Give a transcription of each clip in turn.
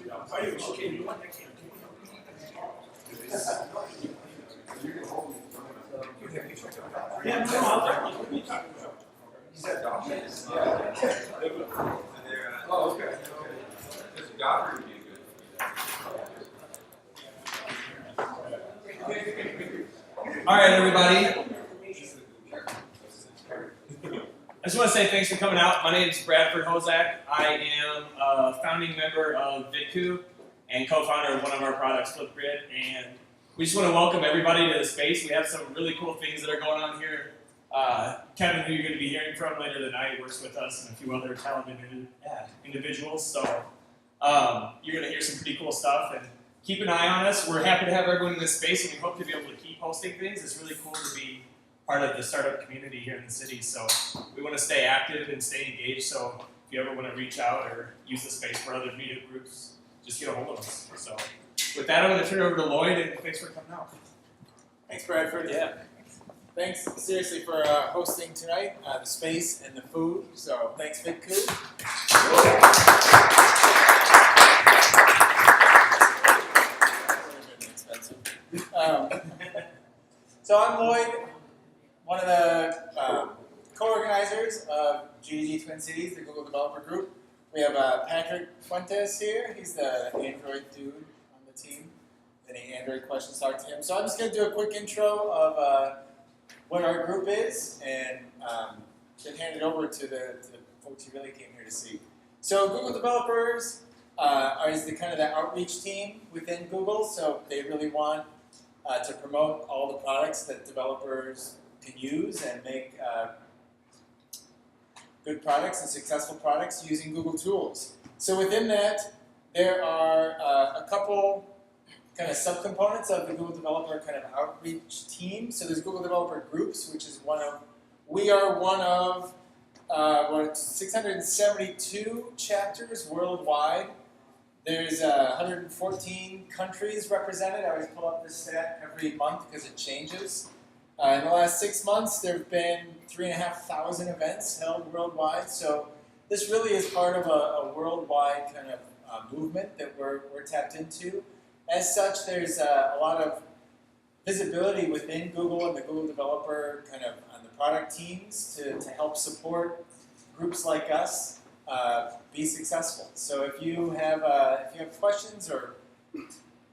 Yeah, no, oh, okay. Godfrey would be good. All right, everybody. I just want to say thanks for coming out. My name is Bradford Hozak. I am a founding member of Vidku and co-founder of one of our products, Flipgrid. And we just want to welcome everybody to the space. We have some really cool things that are going on here. Kevin, who you're going to be hearing from later tonight, works with us and a few other talented individuals. So you're going to hear some pretty cool stuff. And keep an eye on us. We're happy to have everyone in this space, and we hope to be able to keep hosting things. It's really cool to be part of the startup community here in the city. So we want to stay active and stay engaged. So if you ever want to reach out or use the space for other media groups, just get a hold of us. So with that, I'm going to turn it over to Lloyd, and thanks for coming out. Thanks, Bradford. Yeah. Thanks seriously for hosting tonight, the space and the food. So thanks, Vidku. So I'm Lloyd, one of the co-organizers of GDG Twin Cities, the Google Developer Group. We have Patrick Fuentes here. He's the Android dude on the team. Any Android questions, talk to him. So I'm just going to do a quick intro of what our group is, and then hand it over to the folks who really came here to see. So Google Developers is the kind of the outreach team within Google. So they really want to promote all the products that developers can use and make good products and successful products using Google tools. So within that, there are a couple kind of subcomponents of the Google Developer kind of outreach team. So there's Google Developer Groups, which is we are one of 672 chapters worldwide. There's 114 countries represented. I always pull up this stat every month because it changes. In the last 6 months, there have been 3,500 events held worldwide. So this really is part of a worldwide kind of movement that we're tapped into. As such, there's a lot of visibility within Google and the Google Developer kind of on the product teams to help support groups like us be successful. So if you have questions or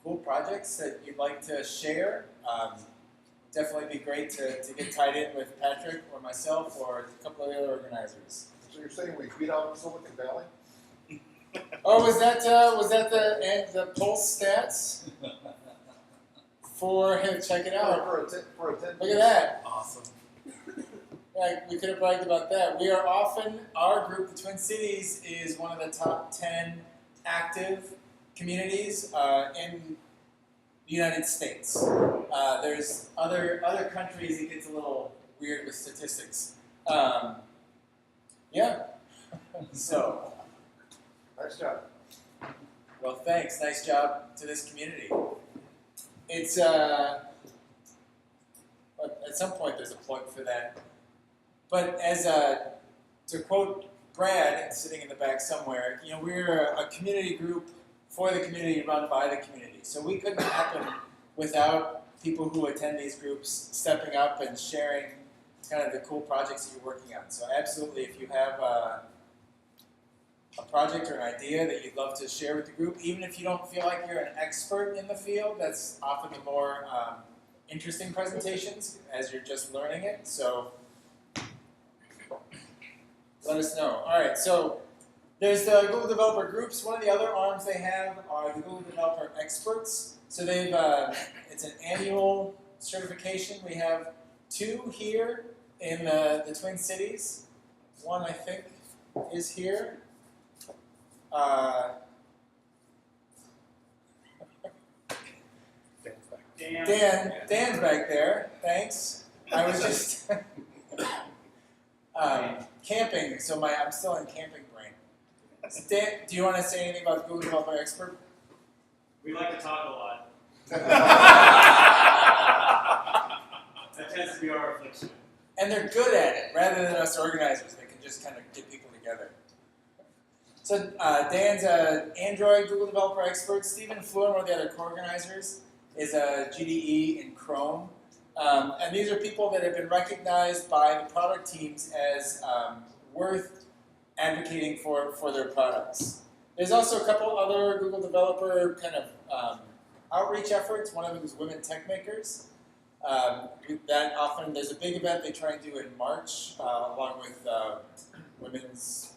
cool projects that you'd like to share, definitely be great to get tied in with Patrick or myself or a couple of the other organizers. So you're saying we beat out Silicon Valley? Oh, was that the Pulse stats? Check it out. For a 10 Look at that. Awesome. Yeah, we could have bragged about that. We are our group, the Twin Cities, is one of the top 10 active communities in the United States. There's other countries, it gets a little weird with statistics. Yeah. So. Nice job. Well, thanks. Nice job to this community. It's at some point there's a plug for that. But to quote Brad, sitting in the back somewhere, we're a community group for the community, run by the community. So we couldn't happen without people who attend these groups stepping up and sharing kind of the cool projects that you're working on. So absolutely, if you have a project or an idea that you'd love to share with the group, even if you don't feel like you're an expert in the field, that's often the more interesting presentations as you're just learning it. So let us know. All right, so there's the Google Developer Groups. One of the other arms they have are the Google Developer Experts. So it's an annual certification. We have 2 here in the Twin Cities. One, I think, is here. Dan's back there. Thanks. I was just camping, so I'm still in camping brain. Dan, do you want to say anything about Google Developer Expert? We like to talk a lot. That tends to be our affliction. And they're good at it, rather than us organizers that can just kind of get people together. So Dan's an Android Google developer expert. Stephen Fluen, one of the other co-organizers, is a GDE in Chrome. And these are people that have been recognized by the product teams as worth advocating for their products. There's also a couple other Google developer kind of outreach efforts. One of them is Women Tech Makers. That often, there's a big event they try and do in March, along with Women's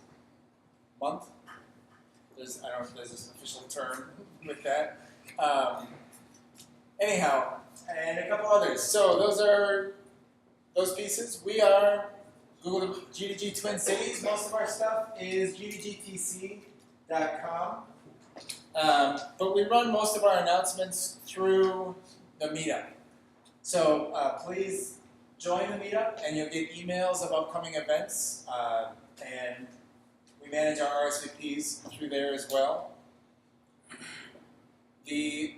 Month. I don't know if there's an official term with that. Anyhow, and a couple others. So those are those pieces. We are Google GDG Twin Cities. Most of our stuff is gdgtc.com. But we run most of our announcements through the meetup. So please join the meetup and you'll get emails of upcoming events. And we manage our RSVPs through there as well. I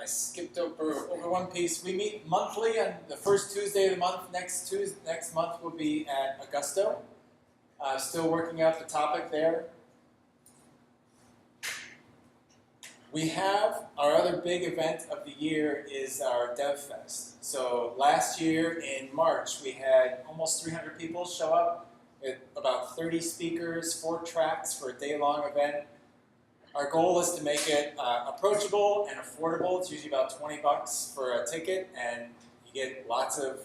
skipped over one piece. We meet monthly on the first Tuesday of the month. Next month will be at Augusto. Still working out the topic there. We have our other big event of the year is our Dev Fest. So last year in March we had almost 300 people show up with about 30 speakers, 4 tracks for a day-long event. Our goal is to make it approachable and affordable. It's usually about $20 for a ticket, and you get lots of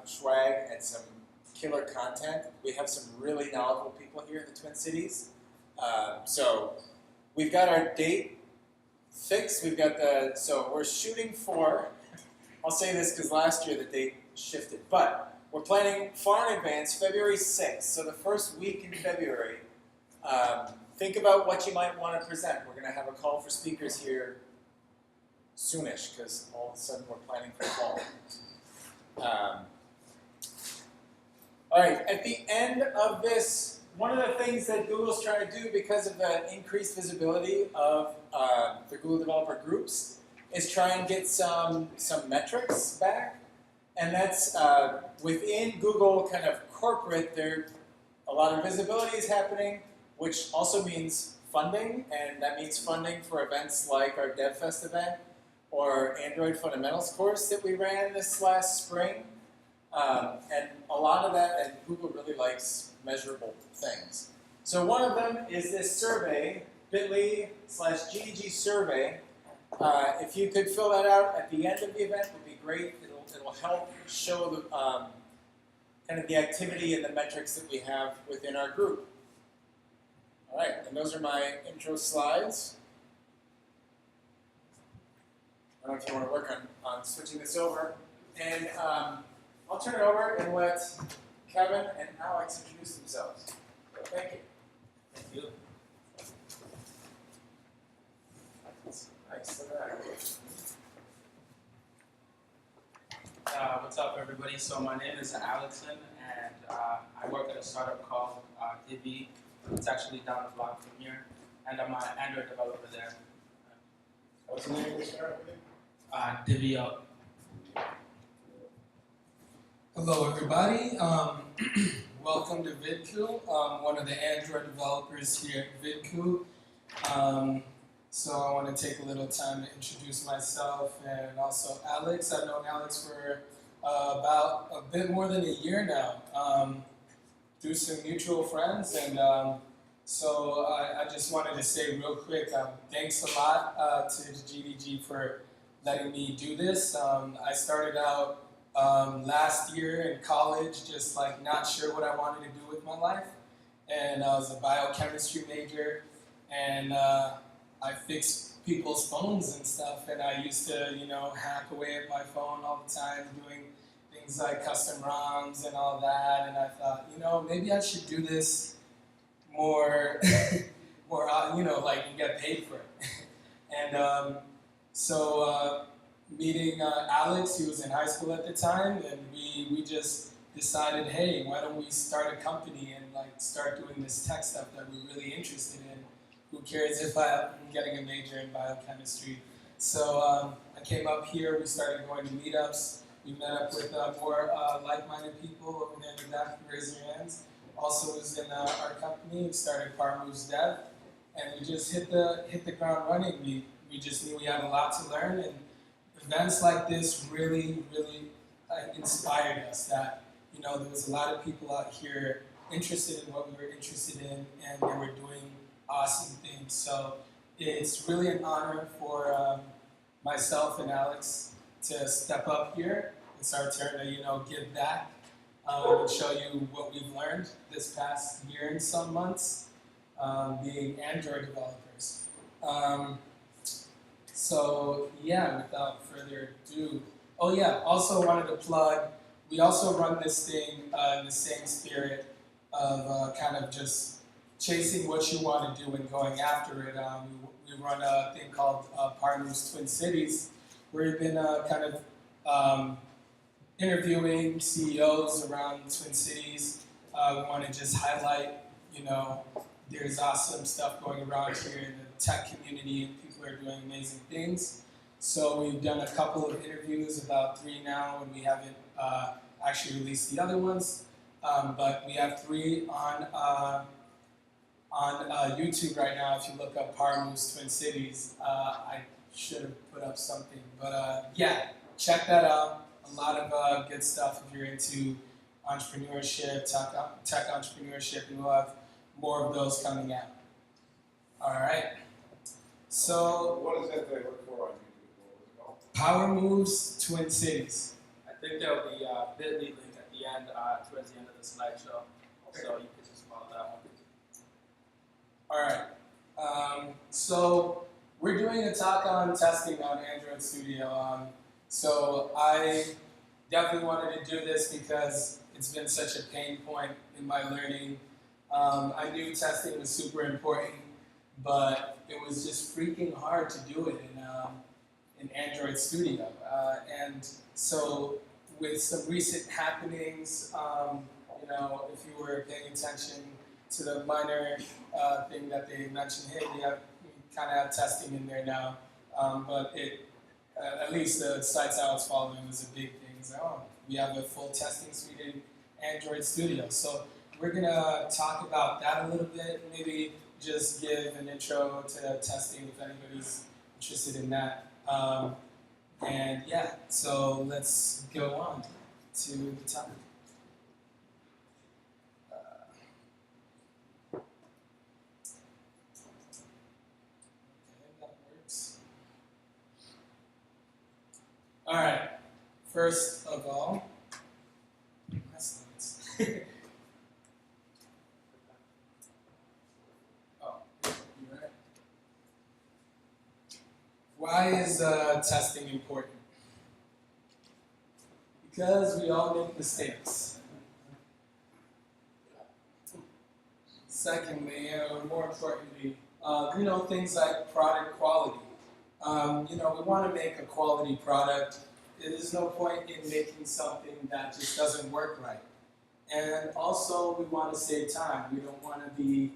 swag and some killer content. We have some really knowledgeable people here in the Twin Cities. So we've got our date fixed. So we're shooting for, I'll say this because last year the date shifted, but we're planning far in advance, February 6th. So the first week in February, think about what you might want to present. We're going to have a call for speakers here soonish because all of a sudden we're planning for fall. All right, at the end of this, one of the things that Google's trying to do because of the increased visibility of the Google developer groups is try and get some metrics back. And that's within Google kind of corporate, a lot of visibility is happening, which also means funding, and that means funding for events like our DevFest event or Android Fundamentals course that we ran this last spring. And a lot of that, and Google really likes measurable things. So one of them is this survey, bit.ly/GDG survey. If you could fill that out at the end of the event, would be great. It'll help show the kind of the activity and the metrics that we have within our group. All right, and those are my intro slides. I don't know if you want to work on switching this over. And I'll turn it over and let Kevin and Alex introduce themselves. Thank you. Thank you. Nice. Look at that. What's up, everybody? So my name is Aleckson, and I work at a startup called Divi. It's actually down the block from here, and I'm an Android developer there. What's the name of the startup again? Divi. Hello, everybody. Welcome to Vidku. I'm one of the Android developers here at Vidku. So I want to take a little time to introduce myself and also Alex. I've known Alex for about a bit more than a year now through some mutual friends. And so I just wanted to say real quick, thanks a lot to the GDG for letting me do this. I started out last year in college, just like not sure what I wanted to do with my life. And I was a biochemistry major, and I fixed people's phones and stuff, and I used to, hack away at my phone all the time, doing things like custom ROMs and all that, and I thought, maybe I should do this more, like you get paid for it. And so meeting Alex, he was in high school at the time, and we just decided, hey, why don't we start a company and like start doing this tech stuff that we're really interested in. Who cares if I'm getting a major in biochemistry? So I came up here, we started going to meetups, we met up with more like-minded people over there in the back, raise your hands. also was in our company. We started Par Moves Dev, and we just hit the ground running. We just knew we had a lot to learn, and events like this really inspired us. That there was a lot of people out here interested in what we were interested in, and they were doing awesome things. So it's really an honor for myself and Alex to step up here. It's our turn to give back and show you what we've learned this past year and some months being Android developers. So yeah, without further ado, oh yeah, also wanted to plug, we also run this thing in the same spirit of kind of just chasing what you want to do and going after it. We run a thing called Par Moves Twin Cities, where we've been kind of interviewing CEOs around Twin Cities. We want to just highlight, there's awesome stuff going around here in the tech community, and people are doing amazing things. So we've done a couple of interviews, about 3 now, and we haven't actually released the other ones. But we have 3 on YouTube right now. If you look up Par Moves Twin Cities, I should have put up something. But yeah, check that out. A lot of good stuff if you're into entrepreneurship, tech entrepreneurship, and we'll have more of those coming out. All right. So, What is that they look for on YouTube? What was it called? Power Moves Twin Cities. I think there'll be a bit.ly link at the end, towards the end of the slideshow, so you can just follow that one. All right. So we're doing a talk on testing on Android Studio. So I definitely wanted to do this because it's been such a pain point in my learning. I knew testing was super important, but it was just freaking hard to do it in Android Studio. And so with some recent happenings, if you were paying attention to the minor thing that they mentioned, hey, we kind of have testing in there now, but at least the sites I was following was a big thing. It's like, we have a full testing suite in Android Studio. So we're going to talk about that a little bit, maybe just give an intro to testing if anybody's interested in that. And yeah, so let's go on to the topic. Okay, that works. All right, first of all, my slides. Oh, you're right. Why is testing important? Because we all make mistakes. Secondly, or more importantly, things like product quality. We want to make a quality product. There's no point in making something that just doesn't work right. And also, we want to save time. We don't want to be,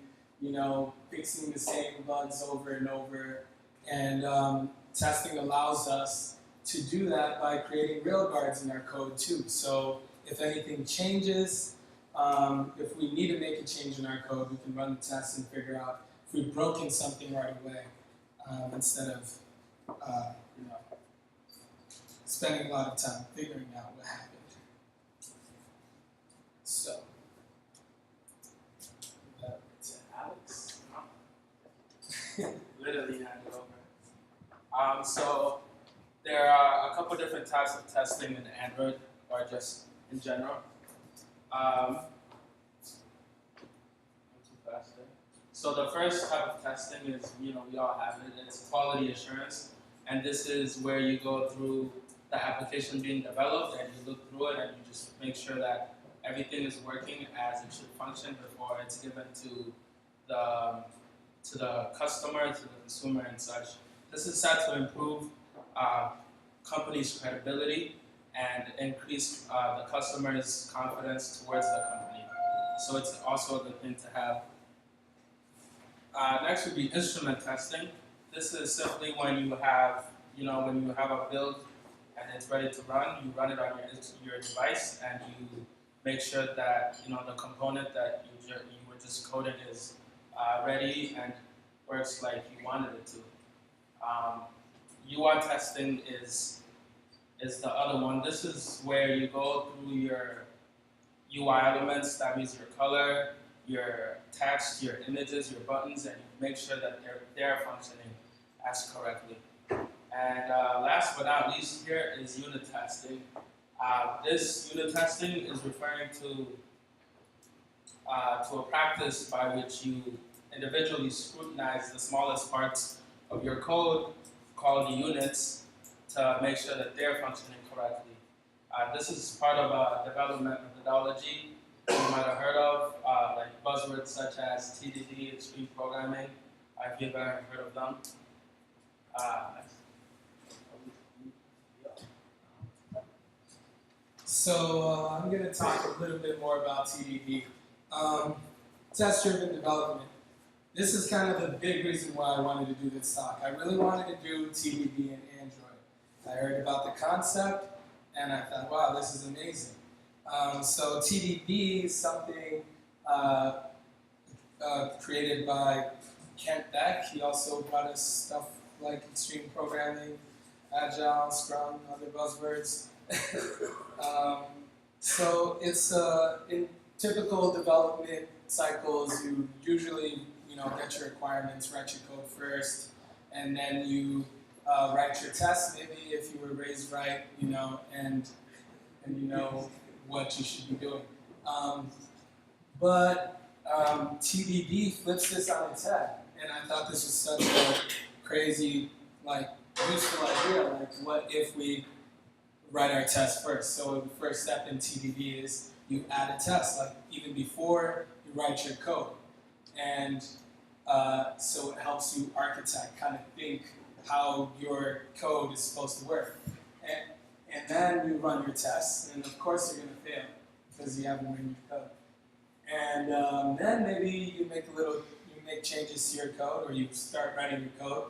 fixing the same bugs over and over. And testing allows us to do that by creating railguards in our code too. So if anything changes, if we need to make a change in our code, we can run the test and figure out if we've broken something right away, instead of spending a lot of time figuring out what happened. So, back to Alex. Literally hand it over. So there are a couple different types of testing in Android, or just in general. I'm too fast there. So the first type of testing is, we all have it. It's quality assurance, and this is where you go through the application being developed, and you look through it, and you just make sure that everything is working as it should function before it's given to the customer, to the consumer, and such. This is set to improve company's credibility and increase the customer's confidence towards the company. So it's also a good thing to have. Next would be instrument testing. This is simply when you have, a build and it's ready to run, you run it on your device and you make sure that, the component that you you would just code it as ready and works like you wanted it to. UI testing is the other one. This is where you go through your UI elements, that means your color, your text, your images, your buttons, and you make sure that they're functioning as correctly. And last but not least here is unit testing. This unit testing is referring to a practice by which you individually scrutinize the smallest parts of your code, called the units, to make sure that they're functioning correctly. This is part of a development methodology you might have heard of, like buzzwords such as TDD, extreme programming, if you've ever heard of them. So I'm going to talk a little bit more about TDD. Test-driven development. This is kind of the big reason why I wanted to do this talk. I really wanted to do TDD in Android. I heard about the concept, and I thought, wow, this is amazing. So TDD is something created by Kent Beck. He also brought us stuff like extreme programming, agile, scrum, other buzzwords. So it's in typical development cycles, you usually get your requirements, write your code first, and then you write your tests. Maybe if you were raised right, and you know what you should be doing. But TDD flips this on its head, and I thought this was such a crazy, useful idea. What if we write our test first? So the first step in TDD is you add a test, even before you write your code. And so it helps you architect, kind of think how your code is supposed to work. And then you run your tests, and of course you're going to fail because you haven't written your code. And then maybe you make changes to your code, or you start writing your code.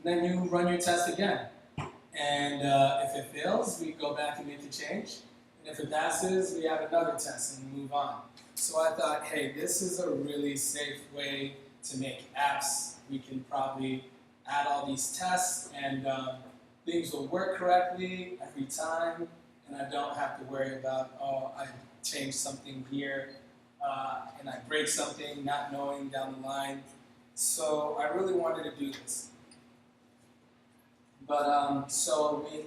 And then you run your test again. And if it fails, we go back and make the change. And if it passes, we add another test and move on. So I thought, hey, this is a really safe way to make apps. We can probably add all these tests, and things will work correctly every time, and I don't have to worry about, I changed something here, and I break something, not knowing down the line. So I really wanted to do this. But so we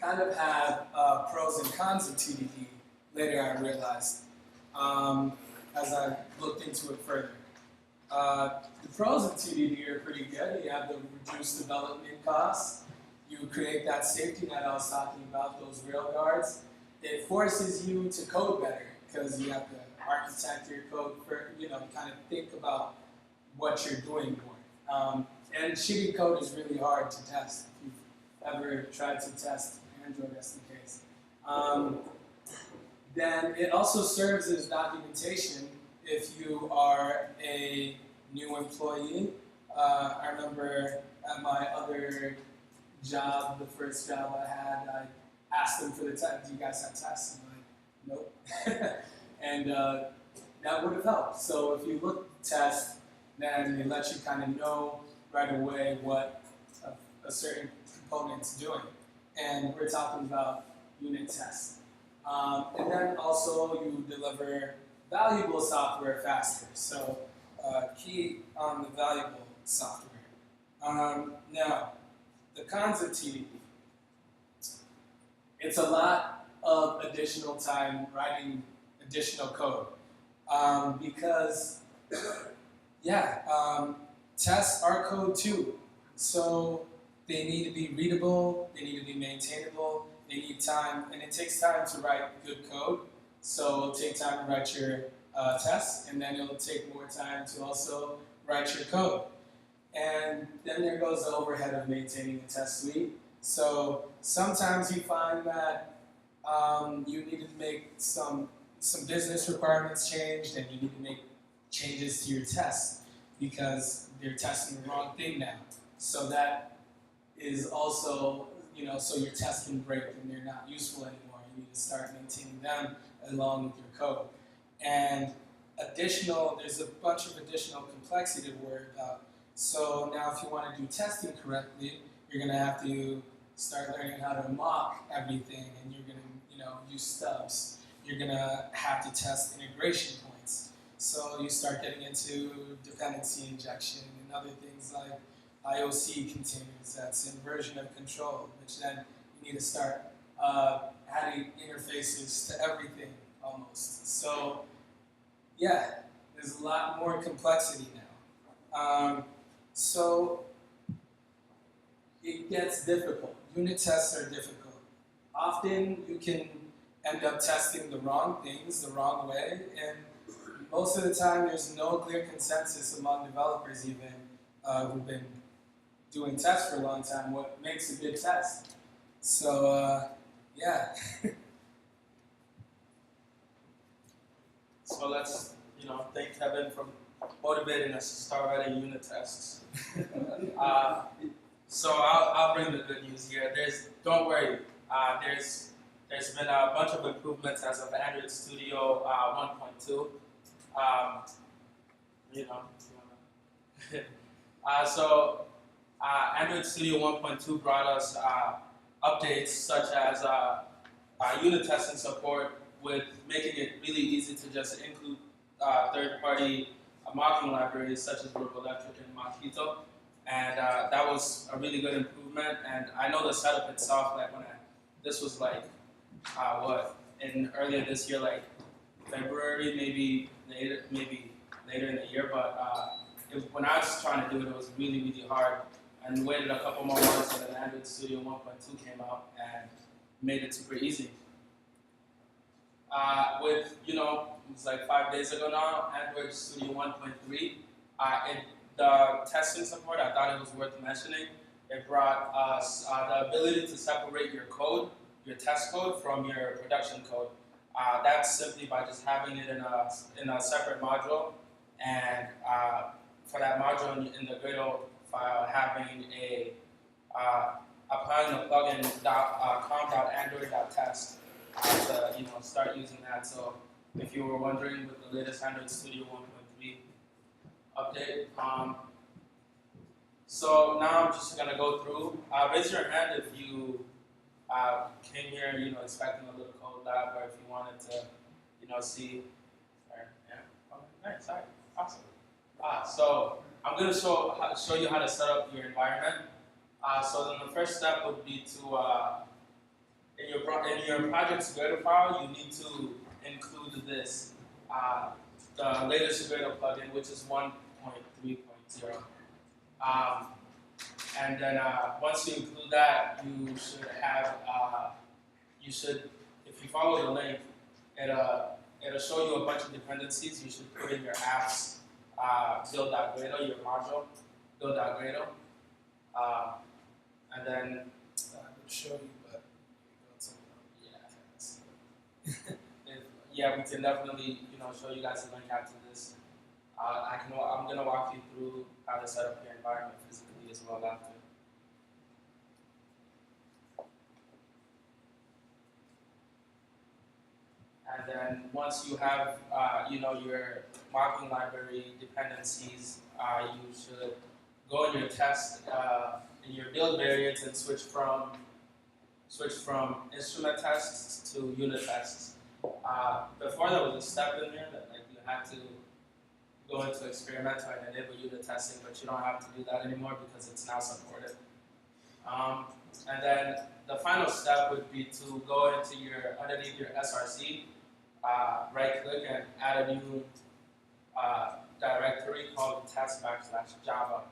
kind of have pros and cons of TDD. Later I realized, as I looked into it further. The pros of TDD are pretty good. You have the reduced development costs. You create that safety net I was talking about, those rail guards. It forces you to code better because you have to architect your code for, kind of think about what you're doing more. And shitty code is really hard to test. If you've ever tried to test Android SDKs. Then it also serves as documentation if you are a new employee. I remember at my other job, the first job I had, I asked them for the test. Do you guys have tests? I'm like, nope. And that would have helped. So if you look at the test, then they let you kind of know right away what a certain component's doing. And we're talking about unit tests. And then also you deliver valuable software faster. So key on the valuable software. Now, the cons of TDD. It's a lot of additional time writing additional code. Because, tests are code too. So they need to be readable, they need to be maintainable, they need time, and it takes time to write good code. So it'll take time to write your tests, and then it'll take more time to also write your code. And then there goes the overhead of maintaining a test suite. So sometimes you find that you need to make some business requirements changed, and you need to make changes to your tests because they're testing the wrong thing now. So that is also, so your tests can break and they're not useful anymore. You need to start maintaining them along with your code. And there's a bunch of additional complexity to worry about. So now if you want to do testing correctly, you're going to have to start learning how to mock everything, and you're going to use stubs. You're going to have to test integration points. So you start getting into dependency injection and other things like IOC containers, that's inversion of control, which then you need to start adding interfaces to everything almost. So yeah, there's a lot more complexity now. So it gets difficult. Unit tests are difficult. Often you can end up testing the wrong things the wrong way, and most of the time there's no clear consensus among developers even who've been doing tests for a long time what makes a good test. So yeah. So let's, thank Kevin for motivating us to start writing unit tests. So I'll bring the good news here. Don't worry. There's been a bunch of improvements as of Android Studio 1.2. So Android Studio 1.2 brought us updates such as unit testing support, with making it really easy to just include third-party mocking libraries such as Robolectric and Mockito. And that was a really good improvement. And I know the setup itself, like this was like, earlier this year, like February, maybe later in the year, but when I was trying to do it, it was really, really hard, and waited a couple more months and then Android Studio 1.2 came out and made it super easy. It was like 5 days ago now, Android Studio 1.3, the testing support, I thought it was worth mentioning. It brought us the ability to separate your code, your test code, from your production code. That's simply by just having it in a separate module, and for that module in the Gradle file, having applying the plugin com.android.test to start using that. So if you were wondering, with the latest Android Studio 1.3 update. So now I'm just gonna go through. Raise your hand if you came here, expecting a little code lab, or if you wanted to, see. Sorry, yeah. Okay, nice. Sorry. Awesome. So I'm gonna show you how to set up your environment. So then the first step would be to in your project's Gradle file, you need to include this, the latest Gradle plugin, which is 1.3.0. And then once you include that, you should have, if you follow the link, it'll show you a bunch of dependencies. You should put in your apps, build.gradle, your module, build.gradle. And then, I would show you, but yeah, we can definitely, show you guys a link after this. I'm gonna walk you through how to set up your environment physically as well after. And then once you have, your mocking library dependencies, you should go in your test, in your build variants, and switch from instrument tests to unit tests. Before there was a step in there that you had to go into experimental and enable unit testing, but you don't have to do that anymore because it's now supported. And then the final step would be to go into underneath your SRC, right click and add a new directory called test/Java,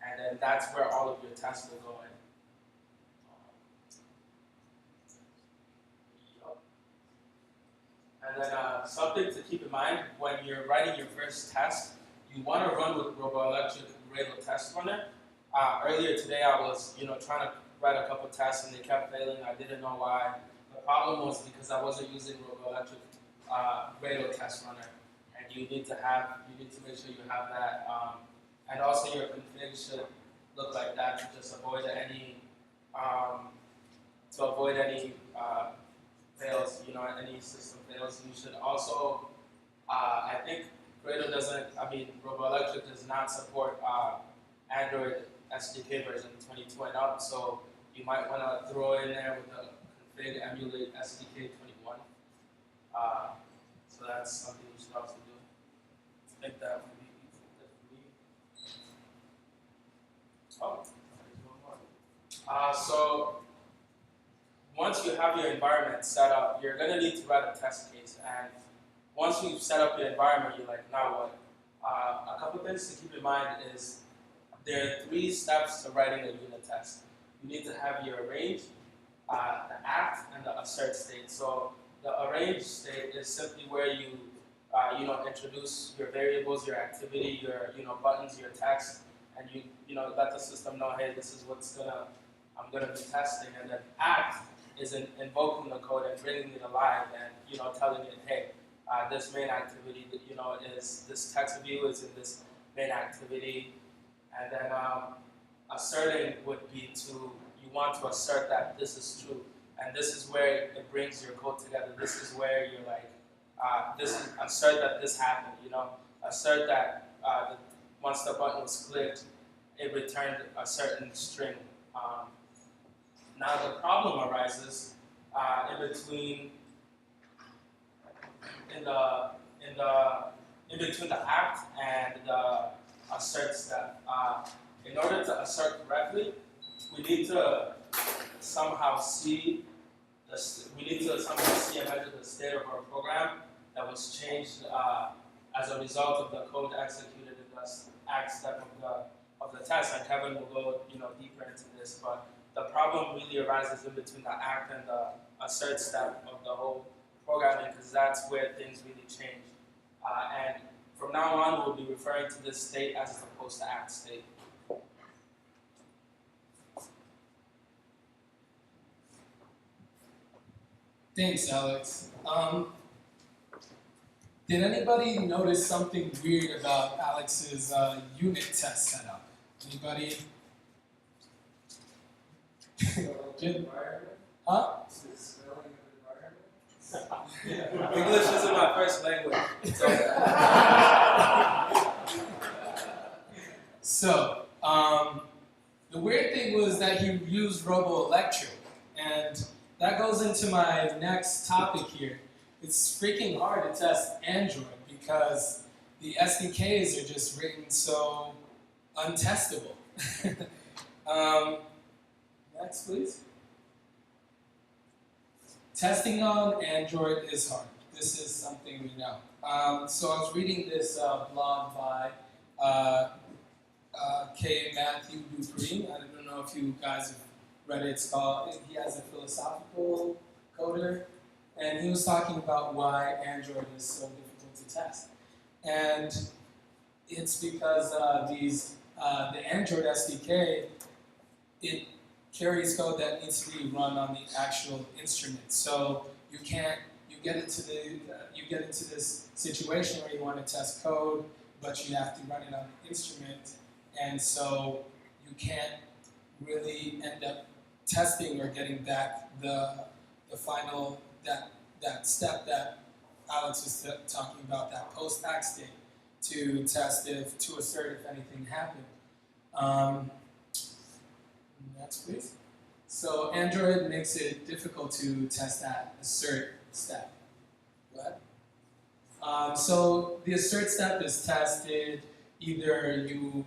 and then that's where all of your tests will go in. And then something to keep in mind when you're writing your first test, you want to run with Robolectric Gradle Test Runner. Earlier today, I was trying to write a couple tests and they kept failing. I didn't know why. The problem was because I wasn't using Robolectric Gradle Test Runner, and you need to make sure you have that. And also your config should look like that to just avoid any fails, any system fails. You should also, I think Robolectric does not support Android SDK version 22 and up, so you might want to throw in there with the config emulate SDK 21. So that's something you should also do. I think that would be good for me. Oh, there's one more. So once you have your environment set up, you're going to need to write a test case. And once you've set up your environment, you're like, now what? A couple things to keep in mind is there are 3 steps to writing a unit test. You need to have your arrange, the act, and the assert state. So the arrange state is simply where you introduce your variables, your activity, your buttons, your text, and you let the system know, hey, this is I'm gonna be testing. And then act is invoking the code and bringing it alive and telling it, hey, this main activity is this text view is in this main activity. And then asserting would be you want to assert that this is true. And this is where it brings your code together. This is where you're like, assert that this happened, assert that once the button was clicked, it returned a certain string. Now the problem arises in between the act and the assert step. In order to assert correctly, we need to somehow see and measure the state of our program that was changed as a result of the code executed in the act step of the test. And Kevin will go deeper into this, but the problem really arises in between the act and the assert step of the whole programming, because that's where things really change. And from now on, we'll be referring to this state as the post-act state. Thanks, Alex. Did anybody notice something weird about Alex's unit test setup? Anybody? Jim? Huh? English isn't my first language. So, the weird thing was that he used Robolectric, and that goes into my next topic here. It's freaking hard to test Android because the SDKs are just written so untestable. Next, please. Testing on Android is hard. This is something we know. So I was reading this blog by Matthew Dupree. I don't know if you guys have read it. He has a philosophical coder, and he was talking about why Android is so difficult to test. And it's because the Android SDK, it carries code that needs to be run on the actual instrument. So you get into this situation where you want to test code, but you have to run it on the instrument, and so you can't really end up testing or getting back the final that step that Alex was talking about, that post-act state, to test to assert if anything happened. Next, please. So Android makes it difficult to test that assert step. Go ahead. So the assert step is tested. Either you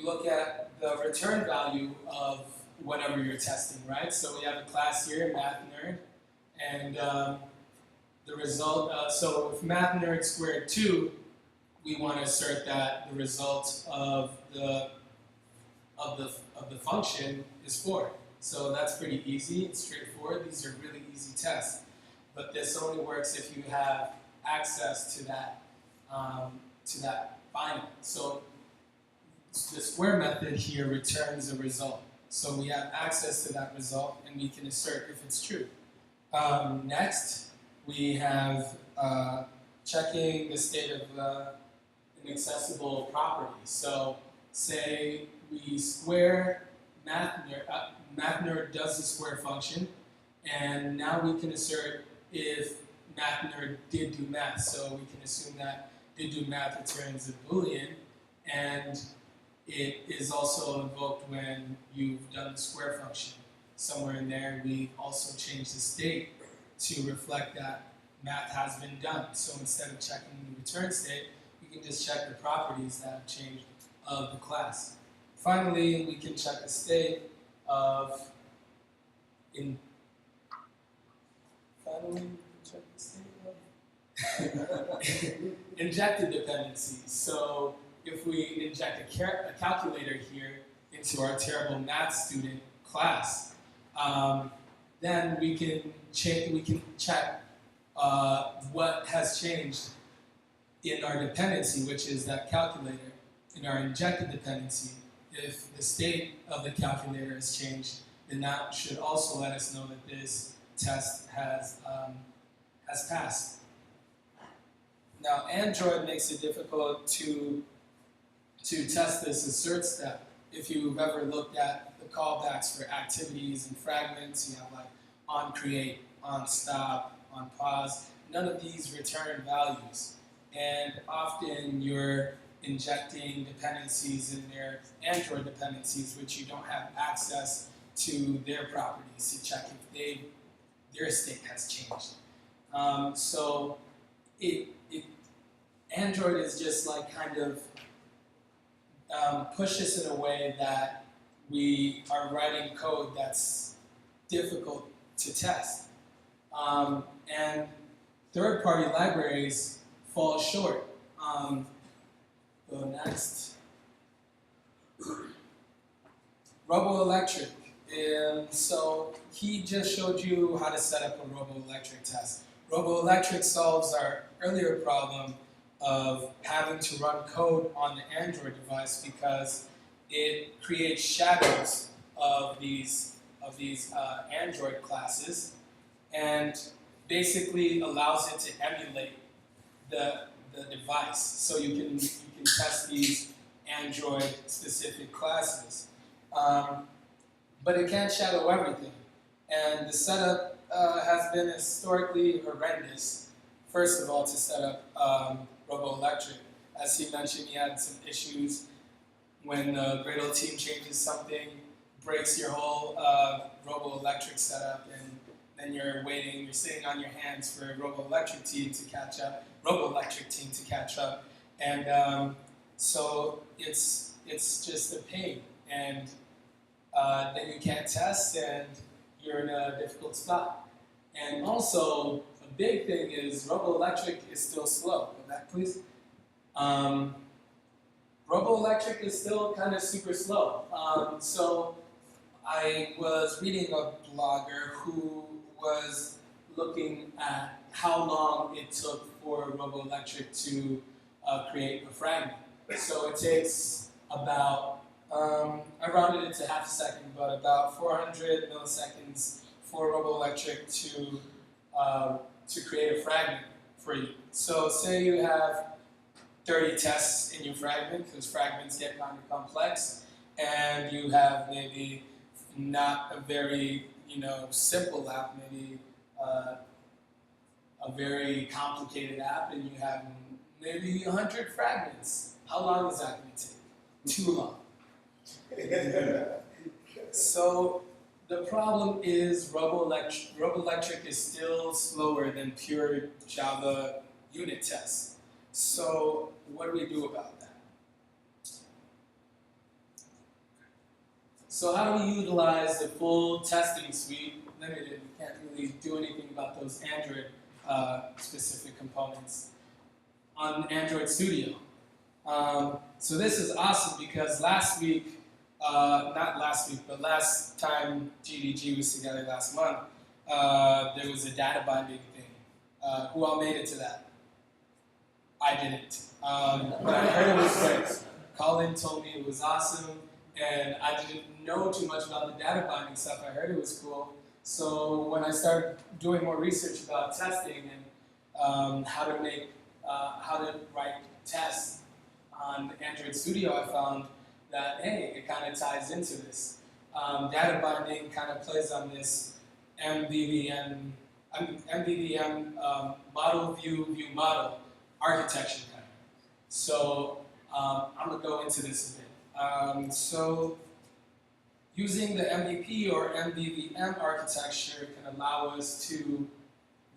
look at the return value of whatever you're testing, right? So we have a class here, Math Nerd, and the result. So if Math Nerd squared 2, we want to assert that the result of the function is 4. So that's pretty easy. It's straightforward. These are really easy tests. But this only works if you have access to that final. So the square method here returns a result. So we have access to that result, and we can assert if it's true. Next, we have checking the state of an inaccessible property. So say we square Math Nerd does the square function, and now we can assert if math nerd did do math, so we can assume that did do math returns a Boolean, and it is also invoked when you've done the square function. Somewhere in there, we also changed the state to reflect that math has been done. So instead of checking the return state, we can just check the properties that have changed of the class. Finally, we can check the state of injected dependencies. So if we inject a calculator here into our terrible math student class, then we can check what has changed in our dependency, which is that calculator. In our injected dependency, if the state of the calculator has changed, then that should also let us know that this test has passed. Now, Android makes it difficult to test this assert step. If you've ever looked at the callbacks for activities and fragments, you have like on create, on stop, on pause. None of these return values. And often you're injecting dependencies in their Android dependencies, which you don't have access to their properties to check if their state has changed. So Android is just like kind of push us in a way that we are writing code that's difficult to test. And third-party libraries fall short. Go next. Robolectric. So he just showed you how to set up a Robolectric test. Robolectric solves our earlier problem of having to run code on the Android device because it creates shadows of these Android classes and basically allows it to emulate the device. So you can test these Android specific classes. But it can't shadow everything. And the setup has been historically horrendous. First of all, to set up Robolectric. As he mentioned, he had some issues when the Gradle team changes something, breaks your whole Robolectric setup, and then you're waiting, you're sitting on your hands for Robolectric team to catch up, and so it's just a pain, and then you can't test, and you're in a difficult spot. And also, a big thing is Robolectric is still slow. Go back, please. Robolectric is still kind of super slow. So I was reading a blogger who was looking at how long it took for Robolectric to create a fragment. So it takes about, I rounded it to half a second, but about 400 milliseconds for Robolectric to create a fragment for you. So say you have 30 tests in your fragment, because fragments get kind of complex, and you have maybe not a very simple app, maybe a very complicated app, and you have maybe 100 fragments. How long is that going to take? Too long. So the problem is Robolectric is still slower than pure Java unit tests. So what do we do about that? So how do we utilize the full testing suite? Limited, we can't really do anything about those Android specific components on Android Studio. So this is awesome because last week, not last week, but last time GDG was together last month, there was a data binding thing. Who all made it to that? I didn't. But I heard it was great. Colin told me it was awesome, and I didn't know too much about the data binding stuff. I heard it was cool. So when I started doing more research about testing and how to write tests on Android Studio, I found that, hey, it kind of ties into this. Data binding kind of plays on this MVVM MVVM model view model architecture pattern. So I'm gonna go into this a bit. So using the MVP or MVVM architecture can allow us to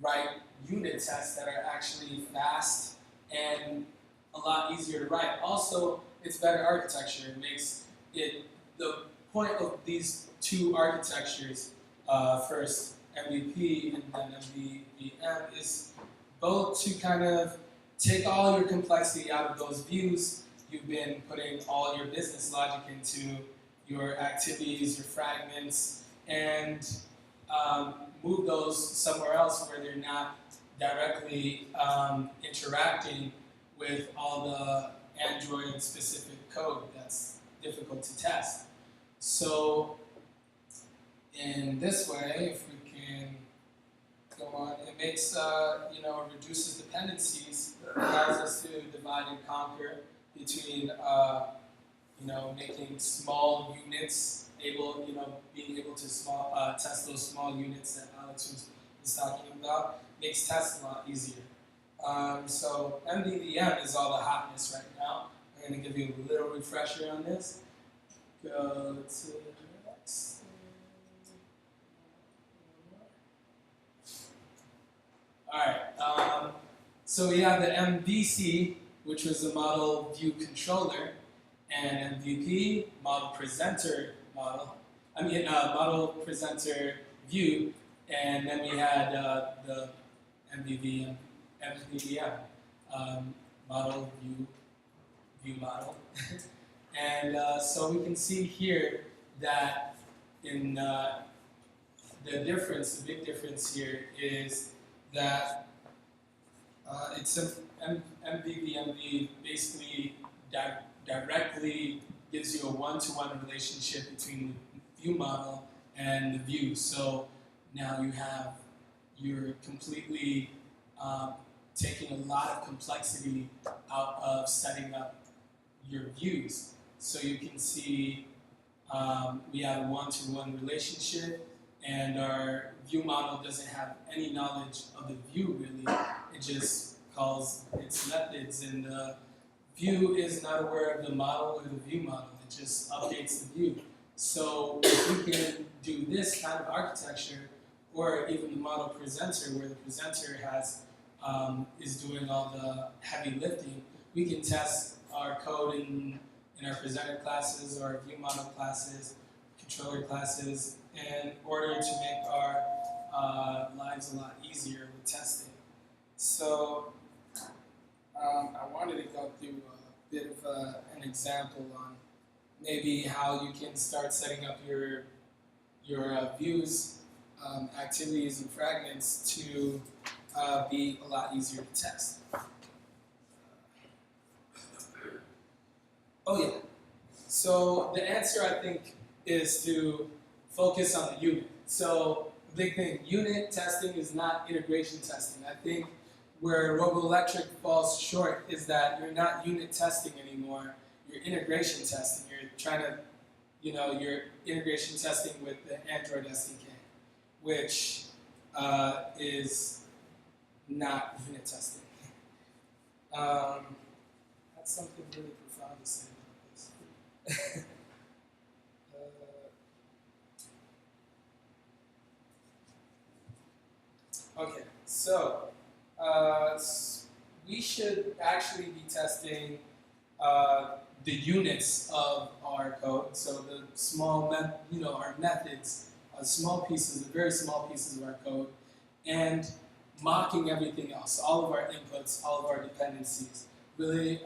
write unit tests that are actually fast and a lot easier to write. Also, it's better architecture. It makes it the point of these two architectures, first MVP and then MVVM, is both to kind of take all your complexity out of those views. You've been putting all your business logic into your activities, your fragments, and move those somewhere else where they're not directly interacting with all the Android-specific code that's difficult to test. So in this way, if we can go on, it makes, reduces dependencies, allows us to divide and conquer between, making small units, being able to test those small units that Alex was talking about, makes tests a lot easier. So MVVM is all the hotness right now. I'm going to give you a little refresher on this. Go to the next. Alright, so we have the MVC, which was the model view controller, and MVP, model presenter model presenter view, and then we had the MVVM, model view model. And so we can see here that in the big difference here is that it's MVVMV basically directly gives you a one-to-one relationship between the view model and the view. So now you're completely taking a lot of complexity out of setting up your views. So you can see we have a one-to-one relationship, and our view model doesn't have any knowledge of the view really. It just calls its methods, and the view is not aware of the model or the view model. It just updates the view. So if we can do this kind of architecture, or even the model presenter, where the presenter is doing all the heavy lifting, we can test our code in our presenter classes or our view model classes, controller classes, in order to make our lives a lot easier with testing. So I wanted to go through a bit of an example on maybe how you can start setting up your views, activities, and fragments to be a lot easier to test. Oh yeah. So the answer, I think, is to focus on the unit. So the big thing, unit testing is not integration testing. I think where Robolectric falls short is that you're not unit testing anymore. You're integration testing. You're trying to, you're integration testing with the Android SDK, which is not unit testing. That's something really profound to say about this. Okay, so we should actually be testing the units of our code. So the small, our methods, small pieces, the very small pieces of our code, and mocking everything else, all of our inputs, all of our dependencies. Really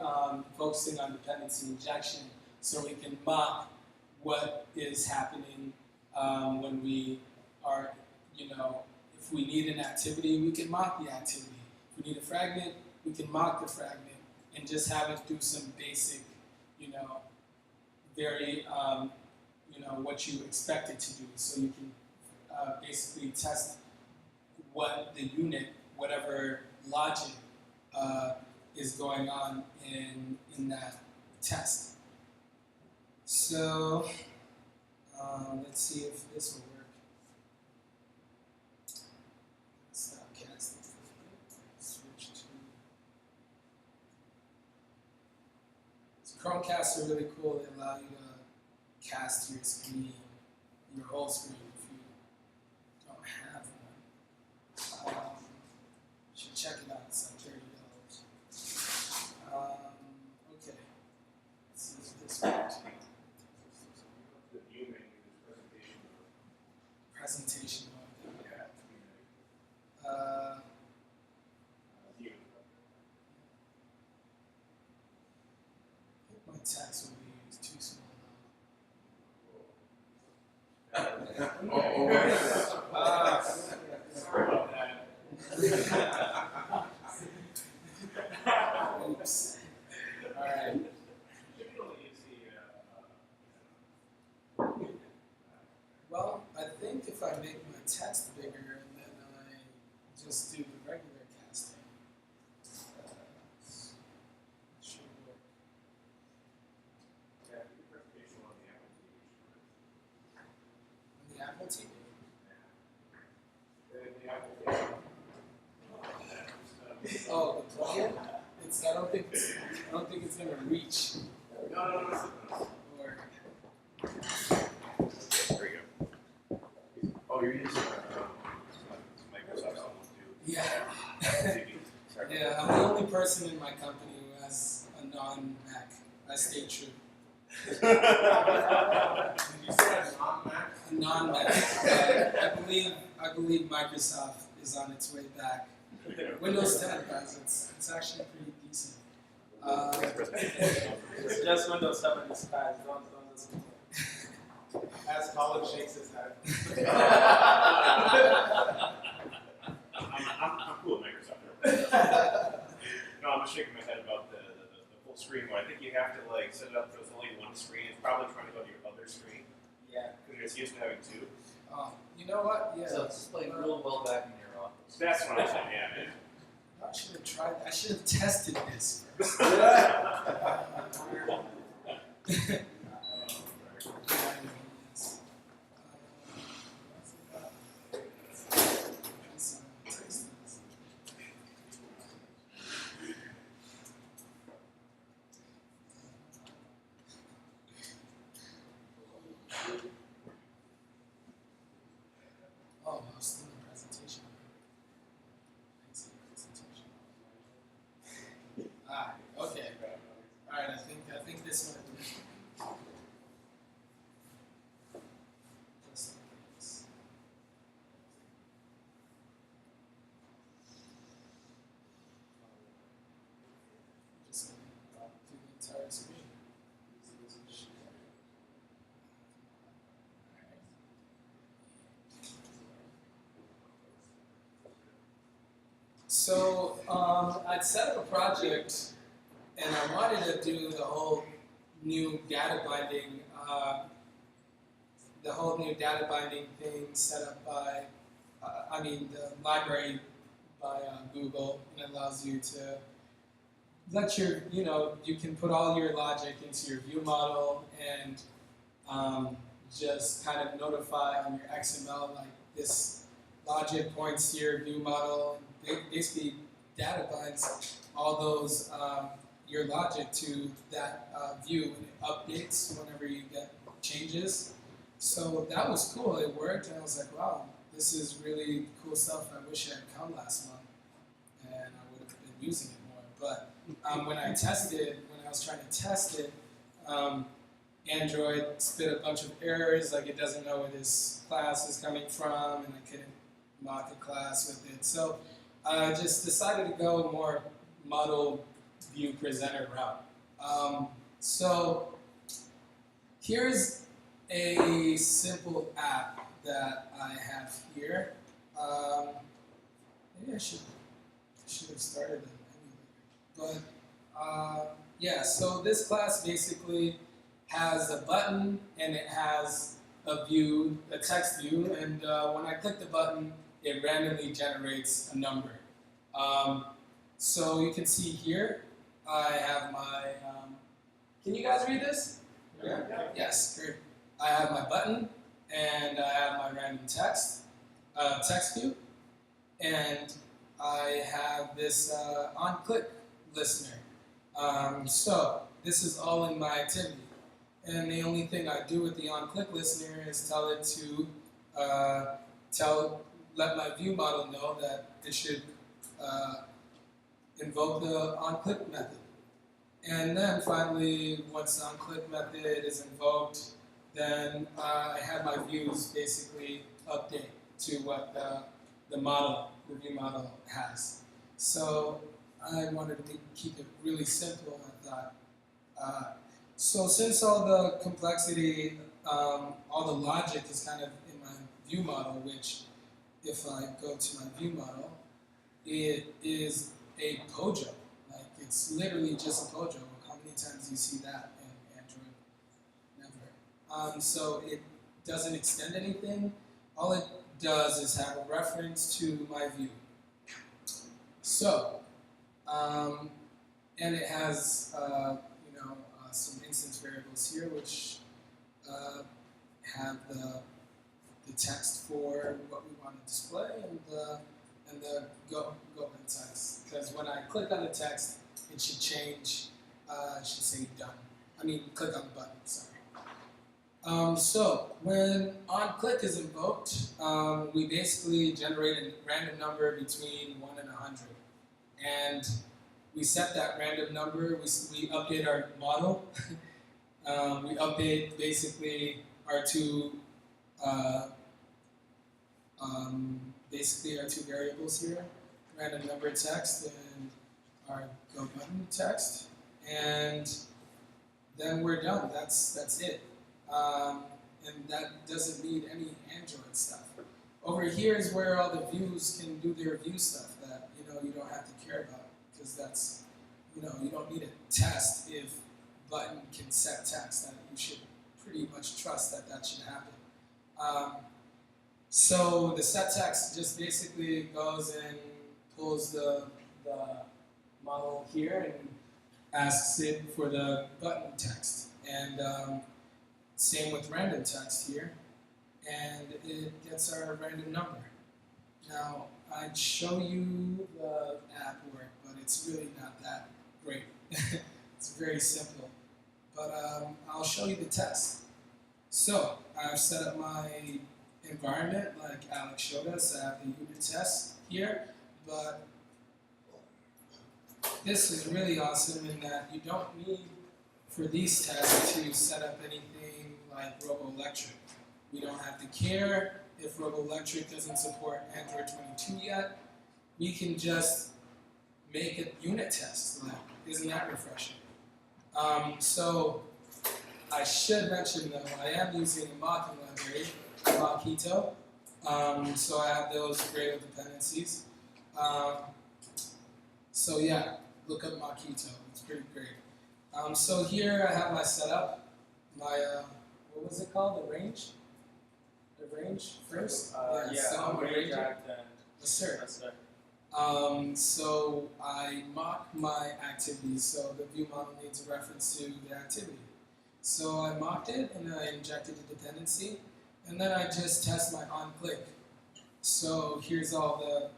focusing on dependency injection, so we can mock what is happening when we are, if we need an activity, we can mock the activity. If we need a fragment, we can mock the fragment and just have it do some basic, very, what you expect it to do. So you can basically test what the unit, whatever logic is going on in that test. So let's see if this will work. Let's Chromecasts are really cool. They allow you to cast your screen, your whole screen if you don't have one. You should check it out. It's like $30. Okay. This is this one. Presentation mode. My text will be too small Sorry about that. now. Oops. Alright. Well, I think if I make my text bigger and then I just do the regular casting, should work. On the Apple TV? Oh, the plugin? I don't think it's gonna reach. No. Or There you go. Oh, you're using Microsoft too. yeah. Sorry. Yeah, I'm the only person in my company who has a non-Mac. I stay true. Did you say a non-Mac? A non-Mac. I believe Microsoft is on its way back. Windows 10, guys, it's actually pretty decent. It's just Windows 7 in disguise. Don't listen to it. As Colin shakes his head. I'm cool with Microsoft. No, I'm just shaking my head about the full screen one. I think you have to like set it up so it's only one screen. It's probably trying to go to your other screen Yeah. because it's used to having two. You know what? Yeah. So it's displayed real well back in your office. That's what I'm saying. Yeah, man. I should have tried. I should have tested this first. Oh, I was still in the presentation. Okay. Alright, I think this one. Just like this. Just gonna do the entire screen. So I'd set up a project, and I wanted to do the whole new data binding, thing set up by, the library by Google, and it allows you to let you can put all your logic into your view model and just kind of notify on your XML like this logic points to your view model. Basically data binds all those your logic to that view, and it updates whenever you get changes. So that was cool. It worked, and I was like, wow, this is really cool stuff. I wish it had come last month, and I would have been using it more. But when I was trying to test it, Android spit a bunch of errors, like it doesn't know where this class is coming from, and I couldn't mock a class with it. So I just decided to go more model view presenter route. So here's a simple app that I have here. Maybe I should have started it anyway. But yeah, so this class basically has a button and it has a view, a text view, and when I click the button, it randomly generates a number. So you can see here, I have my, can you guys read this? Yeah. Yes, great. I have my button, and I have my random text view, and I have this on-click listener. So this is all in my activity. And the only thing I do with the onClick listener is tell it to let my view model know that it should invoke the onClick method. And then finally, once the onClick method is invoked, then I have my views basically update to what the view model has. So I wanted to keep it really simple, I thought. So since all the complexity, all the logic is kind of in my view model, which if I go to my view model, it is a POJO. Like it's literally just a POJO. How many times do you see that in Android? Never. So it doesn't extend anything. All it does is have a reference to my view. So, and it has some instance variables here, which have the text for what we want to display and the go button text. Because when I click on the text, it should change. It should say done. I mean, click on the button. Sorry. So when onClick is invoked, we basically generate a random number between 1 and 100, and we set that random number. We update our model. We update basically our two variables here, random number text and our go button text, and then we're done. That's it. And that doesn't need any Android stuff. Over here is where all the views can do their view stuff that you don't have to care about, because that's you don't need a test if button can set text. That you should pretty much trust that should happen. So the set text just basically goes and pulls the model here and asks it for the button text, and same with random text here, and it gets our random number. Now I'd show you the app work, but it's really not that great. It's very simple, but I'll show you the test. So I've set up my environment like Alex showed us. I have the unit test here, but this is really awesome in that you don't need for these tests to set up anything like Robolectric. We don't have to care if Robolectric doesn't support Android 22 yet. We can just make a unit test. Like, isn't that refreshing? So I should mention though, I am using a mocking library, Mockito. So I have those Gradle dependencies. So yeah, look up Mockito. It's pretty great. So here I have my setup. My what was it called? The range. The range first. So range yes, sir. Yes, sir. So I mock my activities, so the view model needs a reference to the activity. So I mocked it and I injected a dependency, and then I just test my onClick. So here's all the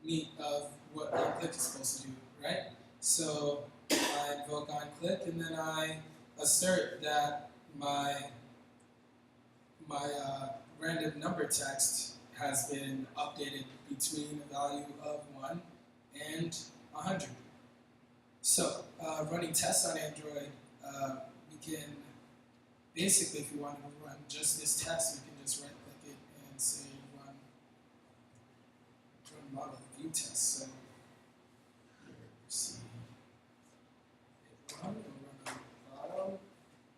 meat of what onClick is supposed to do, right? So I invoke onClick, and then I assert that my random number text has been updated between a value of 1 and 100. So running tests on Android, we can basically, if you want to run just this test, you can just right-click it and say run model view test. So let's see, hit run, we'll run on the bottom,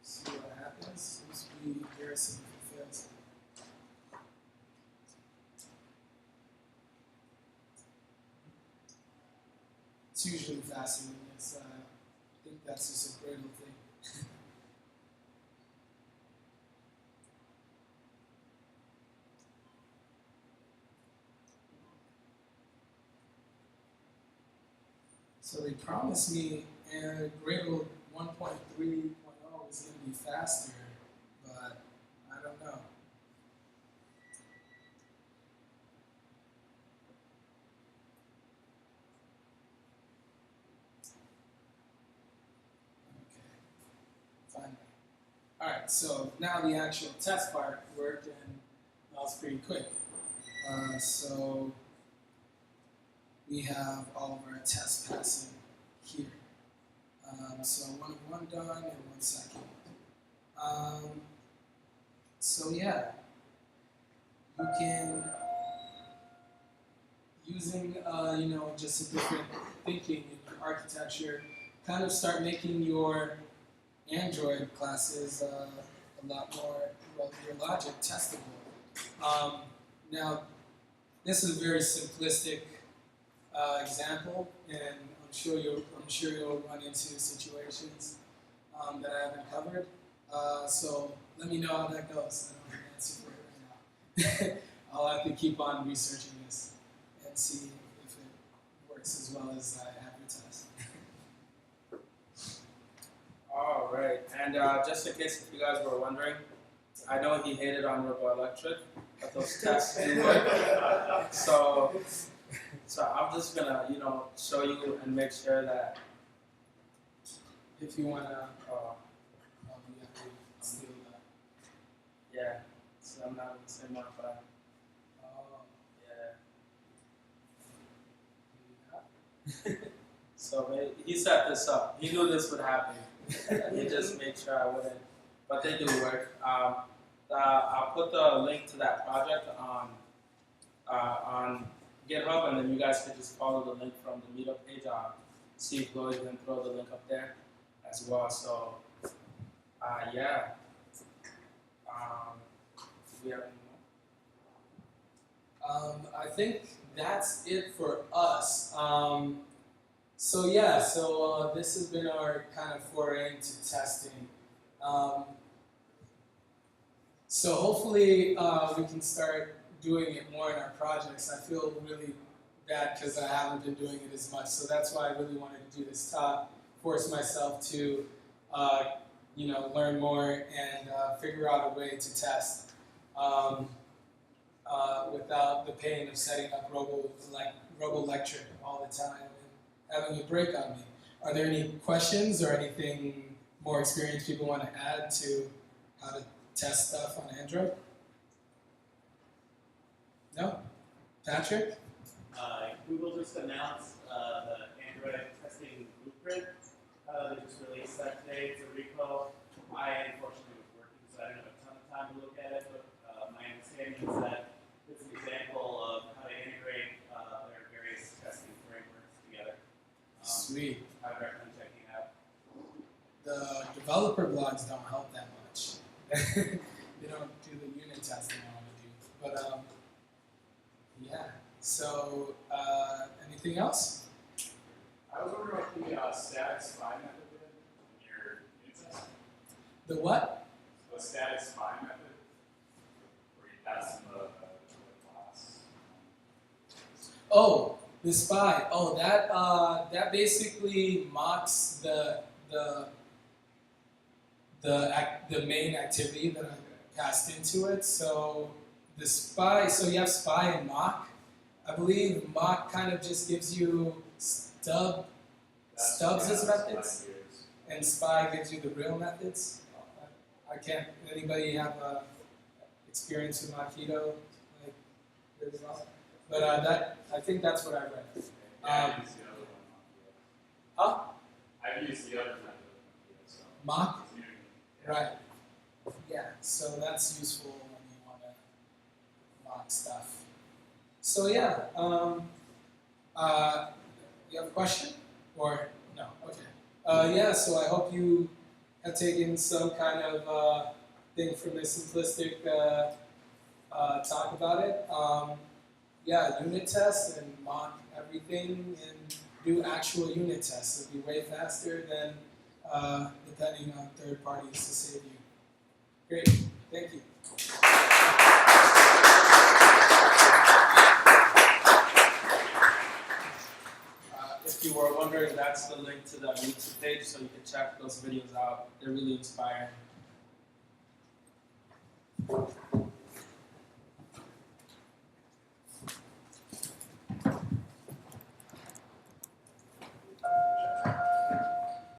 see what happens. Seems to be embarrassing if it fails. It's usually faster than this. I think that's just a Gradle thing. So they promised me Gradle 1.3.0 is going to be faster, but I don't know. Alright, so now the actual test part worked and that was pretty quick. So we have all of our tests passing here. So one done in 1 second. So yeah, you can, using just a different thinking in your architecture, kind of start making your Android classes a lot more, well, your logic testable. Now, this is a very simplistic example, and I'm sure you'll run into situations that I haven't covered. So let me know how that goes. I don't have an answer for it right now. I'll have to keep on researching this and see if it works as well as I advertise. All right, and just in case if you guys were wondering, I know he hated on Robolectric, but those tests do work. So I'm just gonna, show you and make sure that If you wanna, you have to steal that. yeah. So I'm not in the same one, but yeah. So he set this up. He knew this would happen. He just made sure I wouldn't. But they do work. I'll put the link to that project on GitHub, and then you guys can just follow the link from the meetup page. See if Lloyd can throw the link up there as well. So, yeah. Do we have any more? I think that's it for us. So yeah, this has been our kind of foray into testing. So hopefully we can start doing it more in our projects. I feel really bad because I haven't been doing it as much. So that's why I really wanted to do this talk, force myself to learn more and figure out a way to test without the pain of setting up Robolectric all the time and having a break on me. Are there any questions or anything more experienced people want to add to how to test stuff on Android? No? Patrick? Google just announced the Android testing blueprint. They just released that today. It's a repo. I unfortunately was working, so I didn't have a ton of time to look at it, but my understanding is that it's an example of how to integrate their various testing frameworks together. Sweet. I would recommend checking it out. The developer blogs don't help that much. They don't do the unit testing I want to do. But yeah. So anything else? I was wondering about the static spy method in your unit test. The what? The static spy method, where you pass in the class. Oh, the spy. Oh, that basically mocks the main activity that I passed into it. So the spy. So you have spy and mock. I believe mock kind of just gives you stubs as methods, and spy gives you the real methods. I can't. Anybody have experience with Mockito? Like, as well? But I think that's what I read. I've used the other one. Huh? I've used the other method. So. Mock? Right. Yeah. So that's useful when you want to mock stuff. So yeah. You have a question? Or no? Okay. Yeah. So I hope you have taken some kind of thing from this simplistic talk about it. Yeah, unit tests and mock everything and do actual unit tests. It'll be way faster than depending on third parties to save you. Great, thank you. If you were wondering, that's the link to the YouTube page, so you can check those videos out. They're really inspiring.